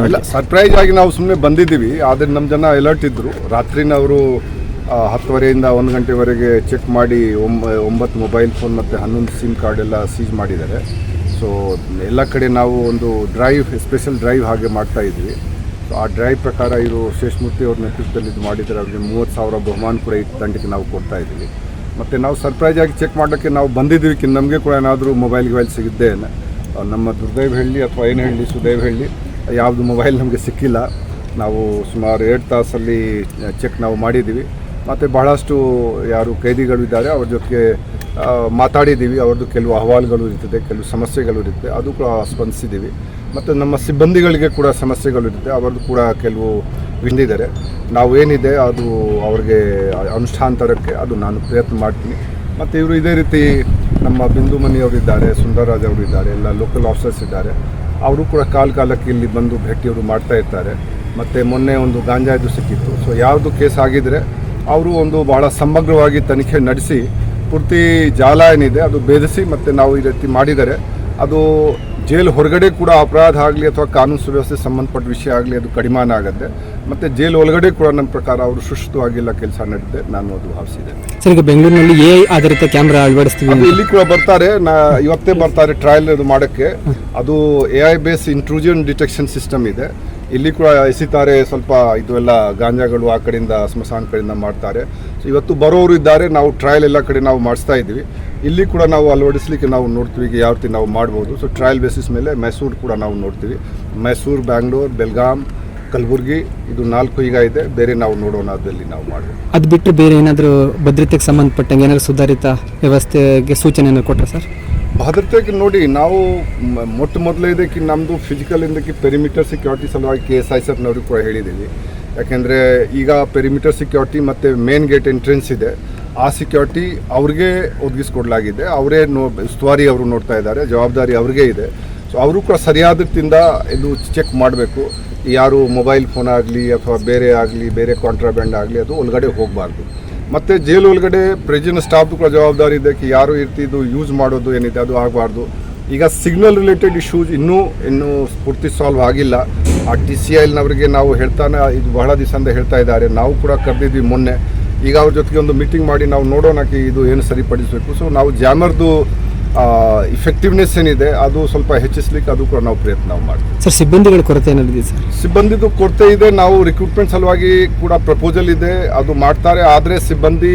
ಅಲ್ಲ, ಸರ್ಪ್ರೈಸ್ ಆಗಿ ನಾವು ಸುಮ್ಮನೆ ಬಂದಿದ್ದೀವಿ. ಆದರೆ ನಮ್ಮ ಜನ ಅಲರ್ಟ್ ಇದ್ದರು. ರಾತ್ರಿನ ಅವರು 10:30ಯಿಂದ 1 ಗಂಟೆವರೆಗೆ ಚೆಕ್ ಮಾಡಿ 9 ಮೊಬೈಲ್ ಫೋನ್ ಮತ್ತು 11 ಸಿಮ್ ಕಾರ್ಡ್ ಎಲ್ಲ ಸೀಜ್ ಮಾಡಿದ್ದಾರೆ. ಸೊ ಎಲ್ಲ ಕಡೆ ನಾವು ಒಂದು ಸ್ಪೆಷಲ್ ಡ್ರೈವ್ ಹಾಗೆ ಮಾಡ್ತಾ ಇದ್ವಿ. ಸೊ ಆ ಡ್ರೈವ್ ಪ್ರಕಾರ ಇದು ಶೇಷಮೂರ್ತಿ ಅವ್ರ ನೇತೃತ್ವದಲ್ಲಿ ಇದು ಮಾಡಿದ್ದಾರೆ. ಅವ್ರಿಗೆ 30,000 ಬಹುಮಾನ ಕೂಡ ಈ ತಂಡಕ್ಕೆ ನಾವು ಕೊಡ್ತಾ ಇದ್ದೀವಿ. ಮತ್ತು ನಾವು ಸರ್ಪ್ರೈಸ್ ಆಗಿ ಚೆಕ್ ಮಾಡೋಕ್ಕೆ ನಾವು ಬಂದಿದ್ದೀವಿ. ನಮಗೆ ಕೂಡ ಏನಾದರೂ ಮೊಬೈಲ್ ಸಿಗುತ್ತೆ. ನಮ್ಮ ದುರ್ದೈವ ಹೇಳಿ ಅಥವಾ ಏನು ಹೇಳಿ ಸುದೈವ ಹೇಳಿ ಯಾವುದು ಮೊಬೈಲ್ ನಮಗೆ ಸಿಕ್ಕಿಲ್ಲ. ನಾವು ಸುಮಾರು 2 ತಾಸಲ್ಲಿ ಚೆಕ್ ನಾವು ಮಾಡಿದ್ದೀವಿ. ಮತ್ತು ಬಹಳಷ್ಟು ಯಾರು ಕೈದಿಗಳು ಇದ್ದಾರೆ ಅವ್ರ ಜೊತೆಗೆ ಮಾತಾಡಿದ್ದೀವಿ. ಅವ್ರದ್ದು ಕೆಲವು ಅಹವಾಲುಗಳು ಇರ್ತದೆ, ಕೆಲವು ಸಮಸ್ಯೆಗಳು ಇರುತ್ತೆ, ಅದು ಕೂಡ ಸ್ಪಂದಿಸಿದ್ದೀವಿ. ಮತ್ತು ನಮ್ಮ ಸಿಬ್ಬಂದಿಗಳಿಗೆ ಕೂಡ ಸಮಸ್ಯೆಗಳು ಇರುತ್ತೆ, ಅವ್ರದ್ದು ಕೂಡ ಕೆಲವು ವಿಂದಿದ್ದಾರೆ. ನಾವು ಏನಿದೆ ಅದು ಅವ್ರಿಗೆ ಅನುಷ್ಠಾನ ಅದು ನಾನು ಪ್ರಯತ್ನ ಮಾಡ್ತೀನಿ. ಮತ್ತು ಇವರು ಇದೇ ರೀತಿ ನಮ್ಮ ಬಿಂದು ಮನಿಯವರಿದ್ದಾರೆ, ಸುಂದರರಾಜ್ ಅವರು ಇದ್ದಾರೆ, ಎಲ್ಲ ಲೋಕಲ್ ಆಫೀಸರ್ಸ್ ಇದ್ದಾರೆ. ಅವರು ಕೂಡ ಕಾಲಕ್ಕೆ ಇಲ್ಲಿ ಬಂದು ಭೇಟಿಯವರು ಮಾಡ್ತಾ ಇರ್ತಾರೆ. ಮತ್ತು ಮೊನ್ನೆ ಒಂದು ಗಾಂಜಾಯ್ದು ಸಿಕ್ಕಿತ್ತು. ಸೊ ಯಾವುದು ಕೇಸ್ ಆಗಿದ್ದರೆ ಅವರು ಒಂದು ಬಹಳ ಸಮಗ್ರವಾಗಿ ತನಿಖೆ ನಡೆಸಿ ಪೂರ್ತಿ ಜಾಲ ಏನಿದೆ ಅದು ಭೇದಿಸಿ ಮತ್ತು ನಾವು ಈ ರೀತಿ ಮಾಡಿದರೆ ಅದು ಜೈಲು ಹೊರಗಡೆ ಕೂಡ ಅಪರಾಧ ಆಗಲಿ ಅಥವಾ ಕಾನೂನು ಸುವ್ಯವಸ್ಥೆ ಸಂಬಂಧಪಟ್ಟ ವಿಷಯ ಆಗಲಿ ಅದು ಕಡಿಮಾನ ಆಗುತ್ತೆ. ಮತ್ತು ಜೈಲು ಒಳಗಡೆ ಕೂಡ ನಮ್ಮ ಪ್ರಕಾರ ಅವರು ಸುಷ್ಟವಾಗಿಲ್ಲ ಕೆಲಸ ನಡೆದಿದೆ, ನಾನು ಅದು ಭಾವಿಸಿದೆ. ಸರ್, ಈಗ ಬೆಂಗಳೂರಿನಲ್ಲಿ AI ಆಧಾರಿತ ಕ್ಯಾಮ್ರಾ ಅಳವಡಿಸ್ತೀವಿ, ಇಲ್ಲಿ ಕೂಡ ಬರ್ತಾರೆ. ಇವತ್ತೇ ಬರ್ತಾರೆ ಟ್ರಯಲ್ ಇದು ಮಾಡೋಕ್ಕೆ. ಅದು AI base intrusion detection system ಇದೆ. ಇಲ್ಲಿ ಕೂಡ ಎಸಿತಾರೆ ಸ್ವಲ್ಪ ಇದು ಎಲ್ಲ ಗಾಂಜಾಗಳು ಆ ಕಡೆಯಿಂದ ಸ್ಮಶಾನ ಕಡೆಯಿಂದ ಮಾಡ್ತಾರೆ. ಸೊ ಇವತ್ತು ಬರೋರು ಇದ್ದಾರೆ. ನಾವು ಟ್ರಯಲ್ ಎಲ್ಲ ಕಡೆ ನಾವು ಮಾಡಿಸ್ತಾ ಇದ್ದೀವಿ. ಇಲ್ಲಿ ಕೂಡ ನಾವು ಅಳವಡಿಸ್ಲಿಕ್ಕೆ ನಾವು ನೋಡ್ತೀವಿ ಈಗ ಯಾವ ರೀತಿ ನಾವು ಮಾಡ್ಬೋದು. ಸೊ ಟ್ರಯಲ್ ಬೇಸಿಸ್ ಮೇಲೆ ಮೈಸೂರು ಕೂಡ ನಾವು ನೋಡ್ತೀವಿ. ಮೈಸೂರು, ಬ್ಯಾಂಗ್ಳೂರು, ಬೆಲ್ಗಾಂ, ಕಲಬುರ್ಗಿ ಇದು 4 ಈಗ ಇದೆ. ಬೇರೆ ನಾವು ನೋಡೋಣ, ಅದರಲ್ಲಿ ನಾವು ಮಾಡ್ಬೋದು. ಅದು ಬಿಟ್ಟು ಬೇರೆ ಏನಾದರೂ ಭದ್ರತೆಗೆ ಸಂಬಂಧಪಟ್ಟಂಗೆ ಏನಾದರೂ ಸುಧಾರಿತ ವ್ಯವಸ್ಥೆಗೆ ಸೂಚನೆಯನ್ನು ಕೊಟ್ಟರೆ ಸರ್? ಭದ್ರತೆಗೆ ನೋಡಿ, ನಾವು ಮೊದಲೇ ಇದಕ್ಕೆ ನಮ್ಮದು ಫಿಸಿಕಲ್ ಇಂದಕ್ಕೆ ಪೆರಿಮೀಟರ್ ಸೆಕ್ಯೂರಿಟಿ ಸಲುವಾಗಿ KSISFನವ್ರಿಗೆ ಕೂಡ ಹೇಳಿದ್ದೀವಿ. ಯಾಕೆಂದರೆ ಈಗ ಪೆರಿಮೀಟರ್ ಸೆಕ್ಯೂರಿಟಿ ಮತ್ತು ಮೇನ್ ಗೇಟ್ ಎಂಟ್ರೆನ್ಸ್ ಇದೆ, ಆ ಸೆಕ್ಯೂರಿಟಿ ಅವ್ರಿಗೆ ಒದಗಿಸ್ಕೊಡ್ಲಾಗಿದೆ. ಅವರೇ ಉಸ್ತುವಾರಿ ಅವರು ನೋಡ್ತಾ ಇದ್ದಾರೆ, ಜವಾಬ್ದಾರಿ ಅವ್ರಿಗೆ ಇದೆ. ಸೊ ಅವರು ಕೂಡ ಸರಿಯಾದ ರೀತಿಯಿಂದ ಇದು ಚೆಕ್ ಮಾಡಬೇಕು. ಯಾರು ಮೊಬೈಲ್ ಫೋನ್ ಆಗಲಿ ಅಥವಾ ಬೇರೆ ಕಾಂಟ್ರಾಬ್ಯಾಂಡ್ ಆಗಲಿ ಅದು ಒಳಗಡೆ ಹೋಗಬಾರ್ದು. ಮತ್ತು ಜೈಲು ಒಳಗಡೆ ಪ್ರೆಸಿಷನ್ ಸ್ಟಾಫ್ದು ಕೂಡ ಜವಾಬ್ದಾರಿ ಇದೆ. ಯಾರು ಈ ರೀತಿ ಇದು ಯೂಸ್ ಮಾಡೋದು ಏನಿದೆ ಅದು ಆಗಬಾರ್ದು. ಈಗ ಸಿಗ್ನಲ್ ರಿಲೇಟೆಡ್ ಇಶ್ಯೂಸ್ ಇನ್ನೂ ಪೂರ್ತಿ ಸಾಲ್ವ್ ಆಗಿಲ್ಲ. ಆ TCILನವರಿಗೆ ನಾವು ಇದು ಬಹಳ ದಿವಸದಿಂದ ಹೇಳ್ತಾ ಇದ್ದಾರೆ. ನಾವು ಕೂಡ ಕರೆದಿದ್ವಿ ಮೊನ್ನೆ. ಈಗ ಅವ್ರ ಜೊತೆಗೆ ಒಂದು ಮೀಟಿಂಗ್ ಮಾಡಿ ನಾವು ನೋಡೋಣಕ್ಕೆ ಇದು ಏನು ಸರಿಪಡಿಸಬೇಕು. ಸೊ ನಾವು ಜಾಮರ್ದು ಇಫೆಕ್ಟಿವ್ನೆಸ್ ಏನಿದೆ ಅದು ಸ್ವಲ್ಪ ಹೆಚ್ಚಿಸ್ಲಿಕ್ಕೆ ಅದು ಕೂಡ ನಾವು ಪ್ರಯತ್ನ ಮಾಡ್ತೀವಿ. ಸರ್, ಸಿಬ್ಬಂದಿಗಳ ಕೊರತೆ ಏನಾಗಿದೆ ಸರ್? ಸಿಬ್ಬಂದಿದು ಕೊರತೆ ಇದೆ. ನಾವು ರಿಕ್ರೂಟ್ಮೆಂಟ್ ಸಲುವಾಗಿ ಕೂಡ ಪ್ರಪೋಸಲ್ ಇದೆ, ಅದು ಮಾಡ್ತಾರೆ. ಆದರೆ ಸಿಬ್ಬಂದಿ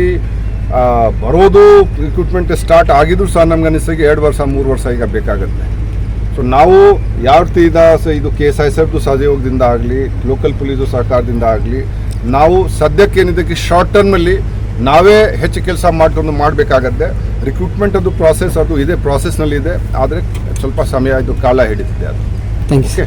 ಬರೋದು ರಿಕ್ರೂಟ್ಮೆಂಟ್ ಸ್ಟಾರ್ಟ್ ಆಗಿದ್ರು ಸಹ ನಮ್ಗೆ ಅನಿಸಿಗೆ 2 ವರ್ಷ 3 ವರ್ಷ ಈಗ ಬೇಕಾಗುತ್ತೆ. ಸೊ ನಾವು ಯಾವ ರೀತಿ ಇದು KSISFದು ಸಹಯೋಗದಿಂದ ಆಗಲಿ, ಲೋಕಲ್ ಪೊಲೀಸು ಸಹಕಾರದಿಂದ ಆಗಲಿ, ನಾವು ಸದ್ಯಕ್ಕೇನಿದ್ದಕ್ಕೆ ಶಾರ್ಟ್ ಟರ್ಮಲ್ಲಿ ನಾವೇ ಹೆಚ್ಚು ಕೆಲಸ ಮಾಡ್ಕೊಂಡು ಮಾಡಬೇಕಾಗತ್ತೆ. ರಿಕ್ರೂಟ್ಮೆಂಟ್ ಅದು ಪ್ರಾಸೆಸ್ ಅದು ಇದೆ, ಪ್ರಾಸೆಸ್ನಲ್ಲಿದೆ. ಆದರೆ ಸ್ವಲ್ಪ ಸಮಯ ಇದು ಕಾಲ ಹಿಡಿತಿದೆ ಅದು. Thank you.